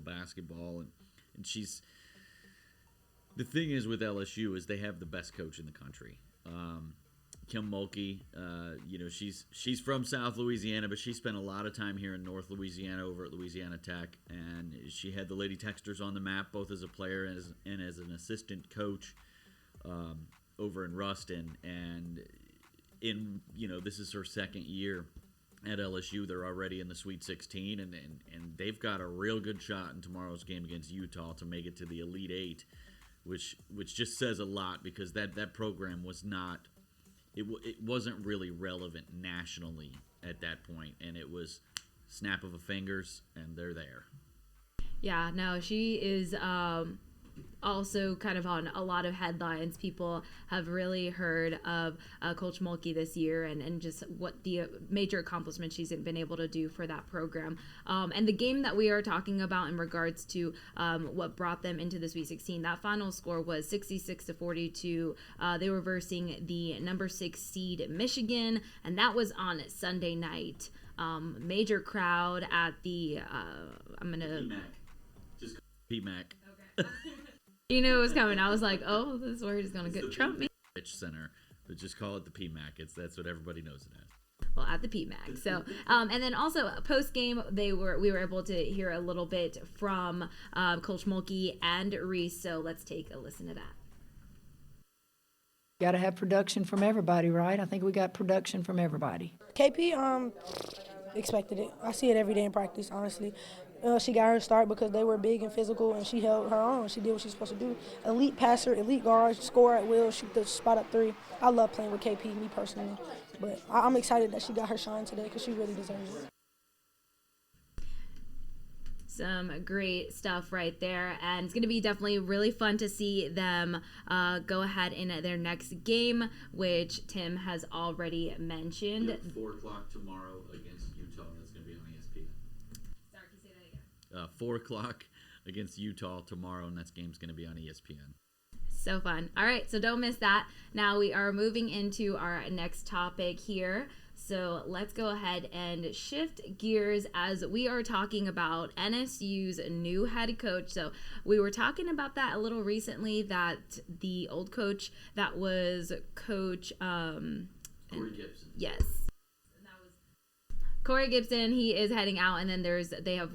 basketball, and she's the thing is with LSU is they have the best coach in the country. Kim Mulkey, she's from South Louisiana, but she spent a lot of time here in North Louisiana over at Louisiana Tech, and she had the Lady Texters on the map both as a player and as an assistant coach over in Ruston. And this is her second year at LSU. They're already in the Sweet 16, and they've got a real good shot in tomorrow's game against Utah to make it to the Elite Eight, which just says a lot because that program was not. It wasn't really relevant nationally at that point, and it was snap of a fingers, and they're there. Yeah, no, she is also kind of on a lot of headlines. People have really heard of Coach Mulkey this year and just what the major accomplishments she's been able to do for that program. And the game that we are talking about in regards to what brought them into the Sweet 16, that final score was 66-42. They were versing the number 6 seed Michigan, and that was on Sunday night. Major crowd at the PMAC. Just PMAC. Okay. You knew it was coming. I was like, oh, this word is going to get Trump me. Center, but just call it the PMAC. That's what everybody knows it as. Well, at the PMAC. So, and then also post game, we were able to hear a little bit from Coach Mulkey and Reese. So let's take a listen to that. Got to have production from everybody, right? I think we got production from everybody. KP expected it. I see it every day in practice, honestly. She got her start because they were big and physical, and she held her own. She did what she's supposed to do. Elite passer, elite guard, score at will, shoot the spot up three. I love playing with KP, me personally. But I'm excited that she got her shine today because she really deserves it. Some great stuff right there, and it's going to be definitely really fun to see them go ahead in their next game, which Tim has already mentioned. Yep, 4 o'clock tomorrow against Utah. That's going to be on ESPN. Sorry, can you say that again? 4 o'clock against Utah tomorrow, and that game's going to be on ESPN. So fun. All right, so don't miss that. Now we are moving into our next topic here. So let's go ahead and shift gears as we are talking about NSU's new head coach. So we were talking about that a little recently, that the old coach that was Coach Corey Gibson. Yes. Corey Gibson, he is heading out, and then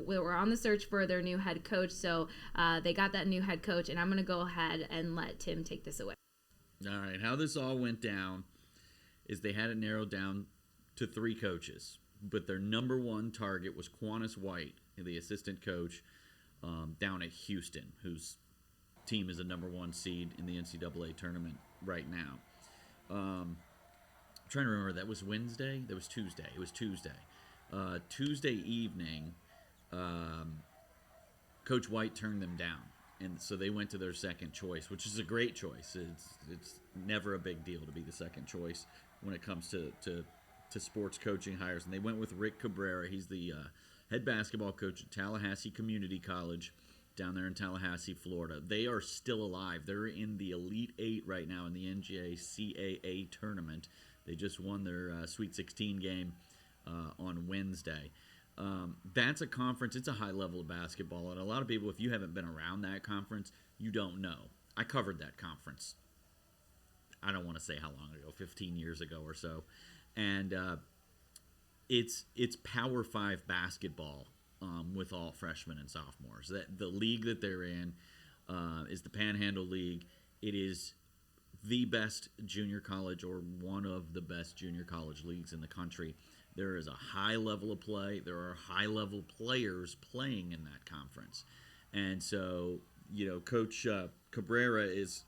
we're on the search for their new head coach. So they got that new head coach, and I'm going to go ahead and let Tim take this away. All right, how this all went down is they had it narrowed down to 3 coaches, but their number one target was Quantus White, the assistant coach down at Houston, whose team is a number 1 seed in the NCAA tournament right now. I'm trying to remember, that was Wednesday? That was Tuesday. It was Tuesday. Tuesday evening, Coach White turned them down, and so they went to their second choice, which is a great choice. It's never a big deal to be the second choice when it comes to sports coaching hires, and they went with Rick Cabrera. He's the head basketball coach at Tallahassee Community College down there in Tallahassee, Florida. They are still alive. They're in the Elite Eight right now in the NJCAA tournament. They just won their Sweet 16 game on Wednesday. That's a conference. It's a high level of basketball, and a lot of people, if you haven't been around that conference, you don't know. I covered that conference. I don't want to say how long ago, 15 years ago or so. And it's Power 5 basketball with all freshmen and sophomores. The league that they're in is the Panhandle League. It is the best junior college, or one of the best junior college leagues in the country. There is a high level of play. There are high level players playing in that conference. And so, Coach Cabrera is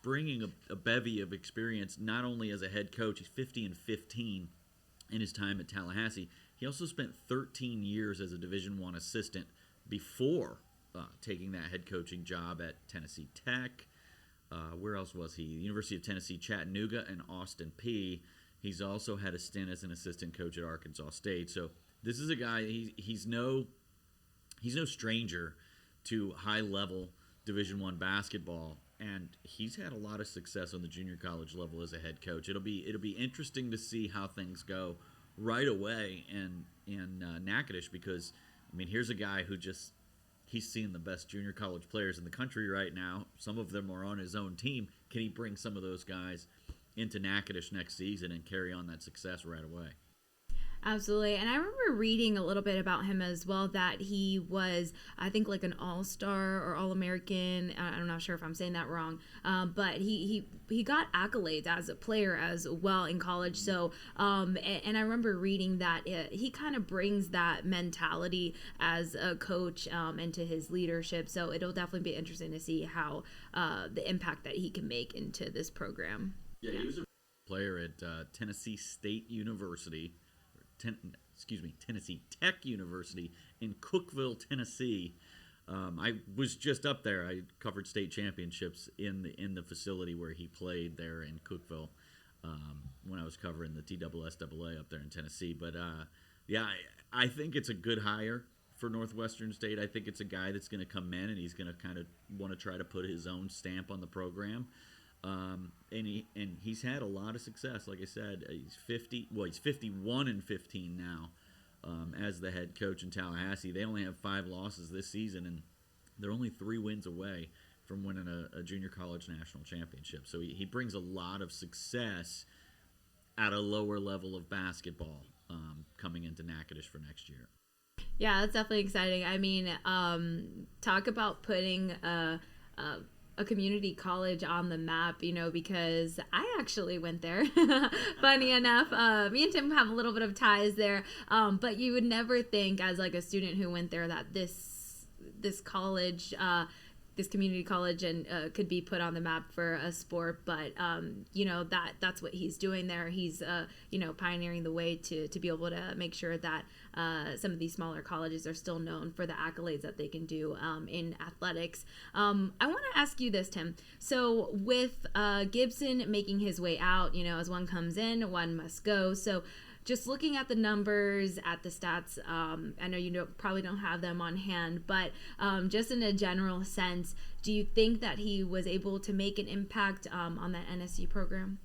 bringing a bevy of experience, not only as a head coach. He's 50-15 in his time at Tallahassee. He also spent 13 years as a Division I assistant before taking that head coaching job at Tennessee Tech. Where else was he? The University of Tennessee, Chattanooga, and Austin Peay. He's also had a stint as an assistant coach at Arkansas State. So this is a guy, he's no stranger to high-level Division I basketball, and he's had a lot of success on the junior college level as a head coach. It'll be interesting to see how things go right away in Natchitoches, because here's a guy who just he's seeing the best junior college players in the country right now. Some of them are on his own team. Can he bring some of those guys into Natchitoches next season and carry on that success right away? Absolutely. And I remember reading a little bit about him as well, that he was, I think, like an all-star or all-American. I'm not sure if I'm saying that wrong. But he got accolades as a player as well in college. So, and I remember reading that he kind of brings that mentality as a coach into his leadership. So it'll definitely be interesting to see how the impact that he can make into this program. Yeah, he was a player at Tennessee State University. Tennessee Tech University in Cookeville, Tennessee. I was just up there. I covered state championships in the facility where he played there in Cookeville when I was covering the TSSAA up there in Tennessee. But yeah, I think it's a good hire for Northwestern State. I think it's a guy that's going to come in and he's going to kind of want to try to put his own stamp on the program. And he's had a lot of success. Like I said, he's 51-15 now as the head coach in Tallahassee. They only have 5 losses this season, and they're only 3 wins away from winning a junior college national championship. So he brings a lot of success at a lower level of basketball coming into Natchitoches for next year. Yeah, that's definitely exciting. I mean, talk about putting a community college on the map, because I actually went there. Funny enough, me and Tim have a little bit of ties there, but you would never think as like a student who went there that this college, this community college, and could be put on the map for a sport. But that's what he's doing there. He's pioneering the way to be able to make sure that some of these smaller colleges are still known for the accolades that they can do in athletics. I want to ask you this, Tim. So with Gibson making his way out, as one comes in, one must go. So just looking at the numbers, at the stats, I know you probably don't have them on hand, but just in a general sense, do you think that he was able to make an impact on that NSU program?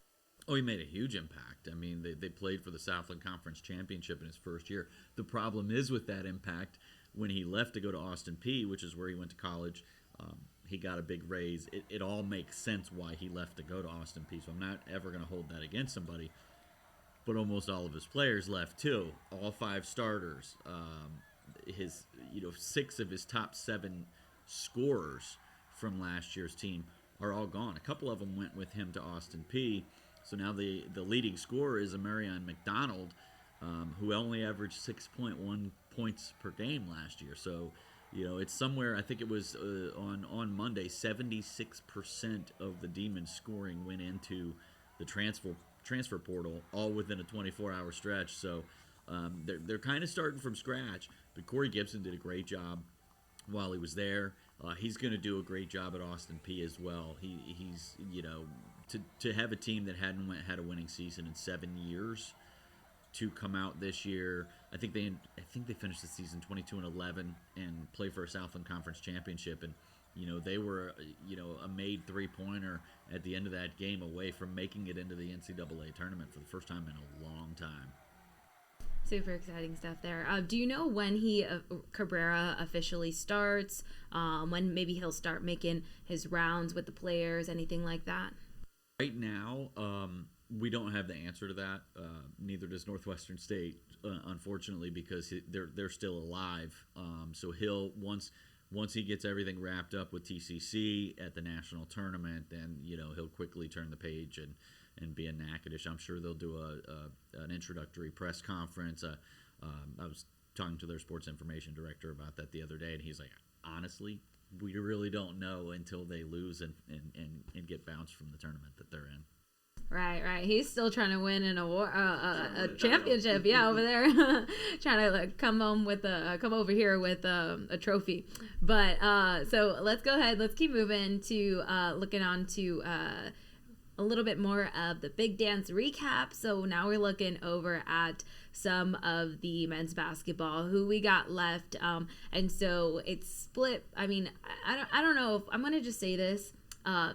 Oh, he made a huge impact. I mean, they played for the Southland Conference Championship in his first year. The problem is with that impact, when he left to go to Austin Peay, which is where he went to college, he got a big raise. It all makes sense why he left to go to Austin Peay, so I'm not ever going to hold that against somebody. But almost all of his players left too. All 5 starters. His 6 of his top 7 scorers from last year's team are all gone. A couple of them went with him to Austin Peay. So now the leading scorer is Amarion McDonald, who only averaged 6.1 points per game last year. So, it's somewhere, I think it was on Monday, 76% of the Demons scoring went into the transfer portal, all within a 24-hour stretch. So they're kind of starting from scratch. But Corey Gibson did a great job while he was there. He's going to do a great job at Austin Peay as well. He's to have a team that hadn't had a winning season in 7 years to come out this year. I think they finished the season 22-11 and play for a Southland Conference Championship. And they were a made 3-pointer at the end of that game away from making it into the NCAA tournament for the first time in a long time. Super exciting stuff there. Do you know when Cabrera officially starts? When maybe he'll start making his rounds with the players, anything like that? Right now, we don't have the answer to that. Neither does Northwestern State, unfortunately, because they're still alive. So he'll once he gets everything wrapped up with TCC at the national tournament, then he'll quickly turn the page and be in Natchitoches. I'm sure they'll do an introductory press conference. I was talking to their sports information director about that the other day, and he's like, honestly, we really don't know until they lose and get bounced from the tournament that they're in. Right. He's still trying to win an award, a championship. Yeah, over there, trying to come over here with a trophy. But so let's go ahead. Let's keep moving to looking on to a little bit more of the Big Dance recap. So now we're looking over at some of the men's basketball who we got left, and so it's split. I mean, I don't know if I'm gonna just say this.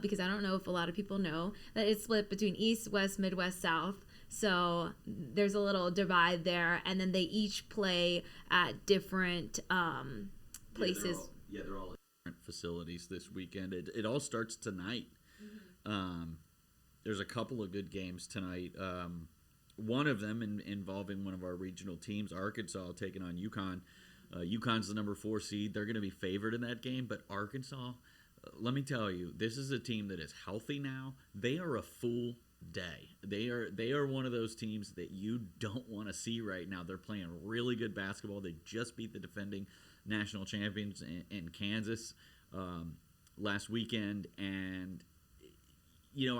Because I don't know if a lot of people know that it's split between East, West, Midwest, South. So there's a little divide there, and then they each play at different places. Yeah, they're all at different facilities this weekend. It all starts tonight. There's a couple of good games tonight. One of them involving one of our regional teams, Arkansas, taking on UConn. UConn's the number 4 seed. They're going to be favored in that game, but Arkansas, let me tell you, this is a team that is healthy now. They are a full day. They are one of those teams that you don't want to see right now. They're playing really good basketball. They just beat the defending national champions in Kansas last weekend, and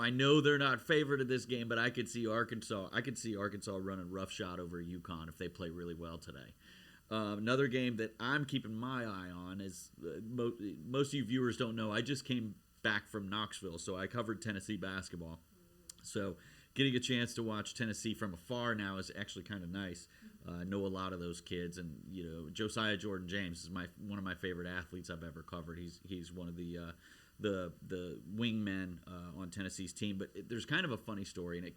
I know they're not favored in this game, but I could see Arkansas running roughshod over UConn if they play really well today. Another game that I'm keeping my eye on is most of you viewers don't know. I just came back from Knoxville, so I covered Tennessee basketball. So getting a chance to watch Tennessee from afar now is actually kind of nice. I know a lot of those kids, and Josiah Jordan James is one of my favorite athletes I've ever covered. He's one of the wingmen on Tennessee's team. But there's kind of a funny story, and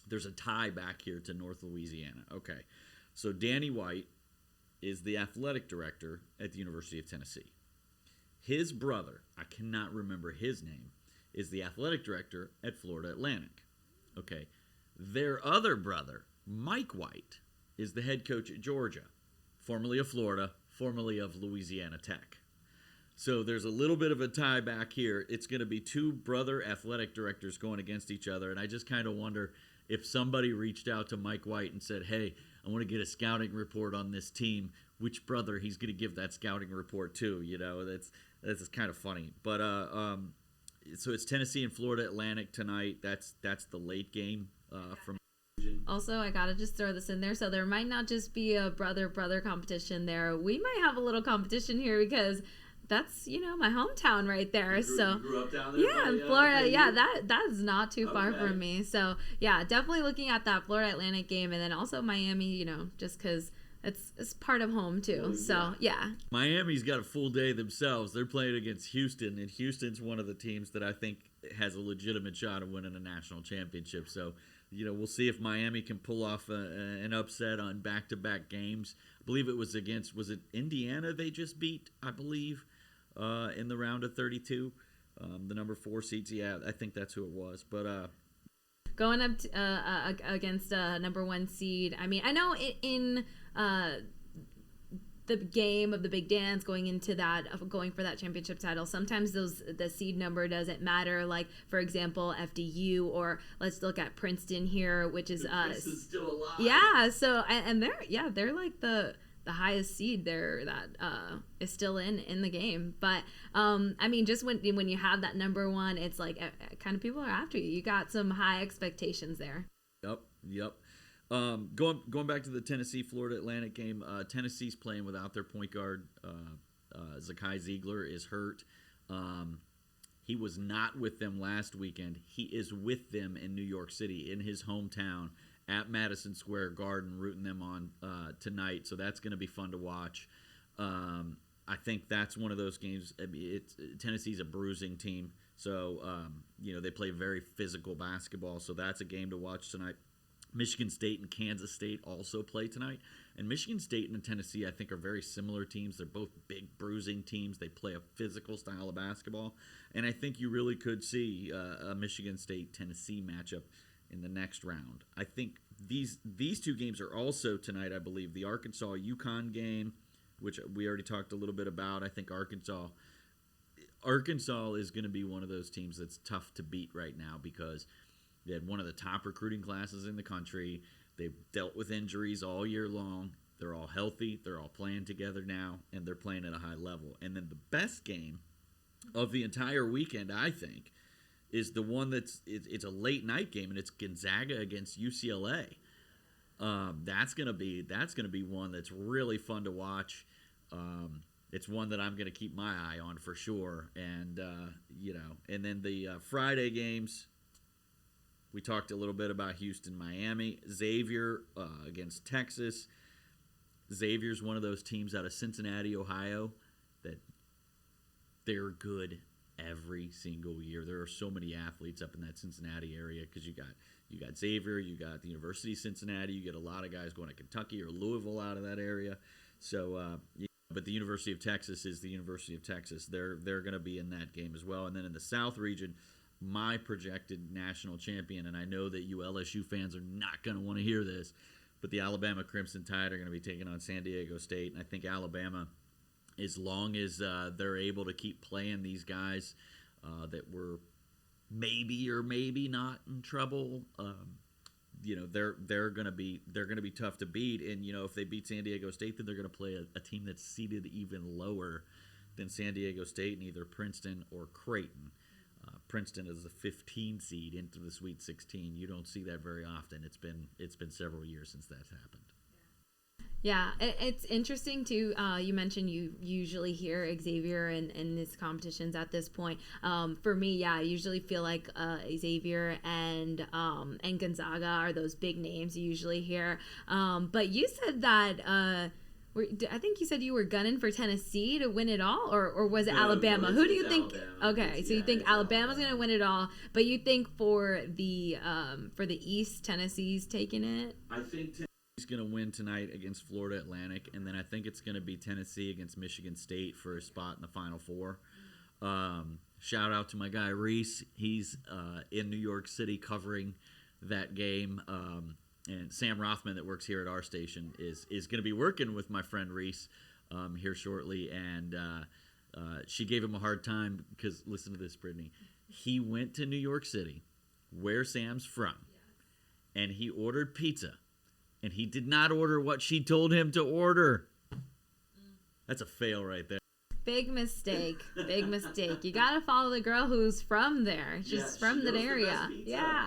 there's a tie back here to North Louisiana. Okay, so Danny White is the athletic director at the University of Tennessee. His brother, I cannot remember his name, is the athletic director at Florida Atlantic. Okay, their other brother, Mike White, is the head coach at Georgia, formerly of Florida, formerly of Louisiana Tech. So there's a little bit of a tie back here. It's going to be 2 brother athletic directors going against each other, and I just kind of wonder if somebody reached out to Mike White and said, hey, I want to get a scouting report on this team, which brother he's going to give that scouting report to. That's kind of funny. But so it's Tennessee and Florida Atlantic tonight. That's the late game from. Also, I gotta just throw this in there. So there might not just be a brother competition there. We might have a little competition here because that's my hometown right there. You grew up down there? Yeah, in Florida. Yeah, that's not too far from me. So yeah, definitely looking at that Florida Atlantic game, and then also Miami. Just because it's part of home too. Well, so yeah. Miami's got a full day themselves. They're playing against Houston, and Houston's one of the teams that I think has a legitimate shot of winning a national championship. So we'll see if Miami can pull off an upset on back-to-back games. I believe it was Indiana they just beat, I believe, in the round of 32. The number 4 seeds. Yeah, I think that's who it was. But going up against number 1 seed. I mean, I know in the game of the big dance going into that, going for that championship title, sometimes the seed number doesn't matter. Like, for example, FDU, or let's look at Princeton here, which is Princeton's still alive. Yeah, so and they're like the highest seed there that is still in the game. But I mean, just when you have that number 1, it's like kind of people are after you. You got some high expectations there. Yep. Going back to the Tennessee-Florida Atlantic game, Tennessee's playing without their point guard. Zakai Ziegler is hurt. He was not with them last weekend. He is with them in New York City, in his hometown, at Madison Square Garden, rooting them on tonight. So that's going to be fun to watch. I think that's one of those games. I mean, Tennessee's a bruising team, so they play very physical basketball. So that's a game to watch tonight. Michigan State and Kansas State also play tonight. And Michigan State and Tennessee, I think, are very similar teams. They're both big, bruising teams. They play a physical style of basketball. And I think you really could see a Michigan State-Tennessee matchup in the next round. I think these 2 games are also tonight, I believe. The Arkansas-UConn game, which we already talked a little bit about. I think Arkansas is going to be one of those teams that's tough to beat right now because they had one of the top recruiting classes in the country. They've dealt with injuries all year long. They're all healthy. They're all playing together now, and they're playing at a high level. And then the best game of the entire weekend, I think, is the one it's a late night game, and it's Gonzaga against UCLA. That's gonna be one that's really fun to watch. It's one that I'm gonna keep my eye on for sure. And and then the Friday games. We talked a little bit about Houston, Miami. Xavier against Texas. Xavier's one of those teams out of Cincinnati, Ohio, that they're good every single year. There are so many athletes up in that Cincinnati area because you got Xavier, you got the University of Cincinnati, you get a lot of guys going to Kentucky or Louisville out of that area. So But the University of Texas is the University of Texas. They're going to be in that game as well. And then in the South region, my projected national champion, and I know that you LSU fans are not going to want to hear this, but the Alabama Crimson Tide are going to be taking on San Diego State. And I think Alabama, as long as they're able to keep playing these guys that were maybe or maybe not in trouble, they're going to be tough to beat. And if they beat San Diego State, then they're going to play a team that's seeded even lower than San Diego State in either Princeton or Creighton. Princeton is the 15 seed into the Sweet 16. You don't see that very often. It's been several years since that's happened. Yeah, it's interesting too. You mentioned you usually hear Xavier in these competitions at this point. For me, I usually feel like Xavier and Gonzaga are those big names you usually hear. But you said that I think you said you were gunning for Tennessee to win it all, or was it Alabama? Who do you think? Alabama. Okay, so you think Alabama's going to win it all, but you think for the East, Tennessee's taking it? I think Tennessee's going to win tonight against Florida Atlantic, and then I think it's going to be Tennessee against Michigan State for a spot in the Final Four. Shout out to my guy Reese. He's in New York City covering that game. And Sam Rothman, that works here at our station, is going to be working with my friend Reese here shortly. And she gave him a hard time because, listen to this, Brittany. He went to New York City, where Sam's from, and he ordered pizza. And he did not order what she told him to order. That's a fail right there. Big mistake. Big mistake. You got to follow the girl who's from there. She's from that area. Yeah.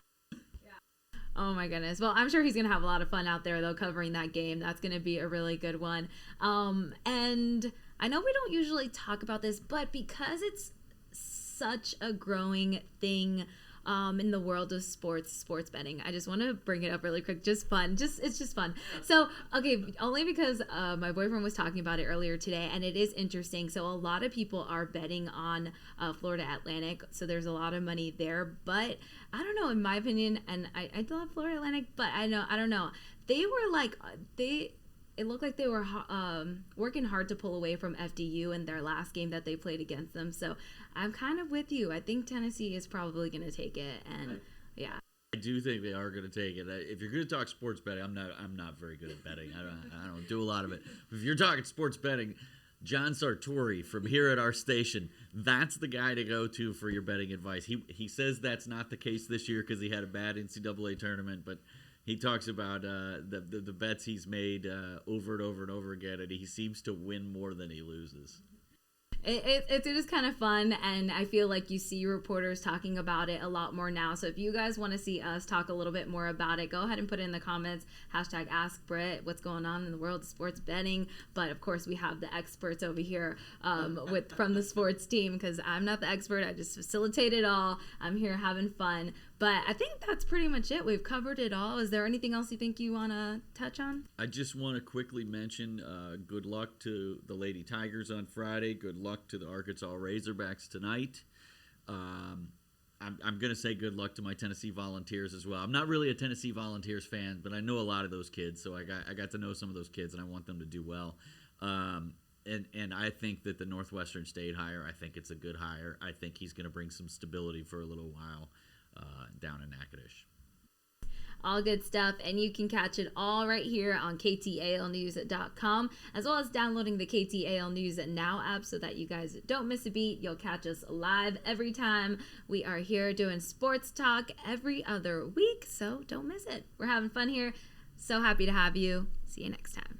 Oh my goodness. Well, I'm sure he's going to have a lot of fun out there though covering that game. That's going to be a really good one. And I know we don't usually talk about this, but because it's such a growing thing in the world of sports betting, I just want to bring it up really quick. Just fun. It's just fun. So, okay, only because my boyfriend was talking about it earlier today, and it is interesting. So a lot of people are betting on Florida Atlantic, so there's a lot of money there. But I don't know, in my opinion, and I love Florida Atlantic, but I don't know. They were like it looked like they were working hard to pull away from FDU in their last game that they played against them. So I'm kind of with you. I think Tennessee is probably going to take it, and yeah. I do think they are going to take it. If you're going to talk sports betting, I'm not very good at betting. I don't do a lot of it. If you're talking sports betting, John Sartori from here at our station, that's the guy to go to for your betting advice. He says that's not the case this year because he had a bad NCAA tournament, but he talks about the bets he's made over and over and over again, and he seems to win more than he loses. It is kind of fun, and I feel like you see reporters talking about it a lot more now. So if you guys want to see us talk a little bit more about it, go ahead and put it in the comments. #AskBritt. What's going on in the world of sports betting? But of course, we have the experts over here from the sports team, because I'm not the expert. I just facilitate it all. I'm here having fun. But I think that's pretty much it. We've covered it all. Is there anything else you think you want to touch on? I just want to quickly mention good luck to the Lady Tigers on Friday. Good luck to the Arkansas Razorbacks tonight. I'm going to say good luck to my Tennessee Volunteers as well. I'm not really a Tennessee Volunteers fan, but I know a lot of those kids, so I got to know some of those kids, and I want them to do well. And I think that the Northwestern State hire, I think it's a good hire. I think he's going to bring some stability for a little while down in Natchitoches. All good stuff, and you can catch it all right here on KTALnews.com, as well as downloading the KTAL News Now app so that you guys don't miss a beat. You'll catch us live every time. We are here doing sports talk every other week, so don't miss it. We're having fun here. So happy to have you. See you next time.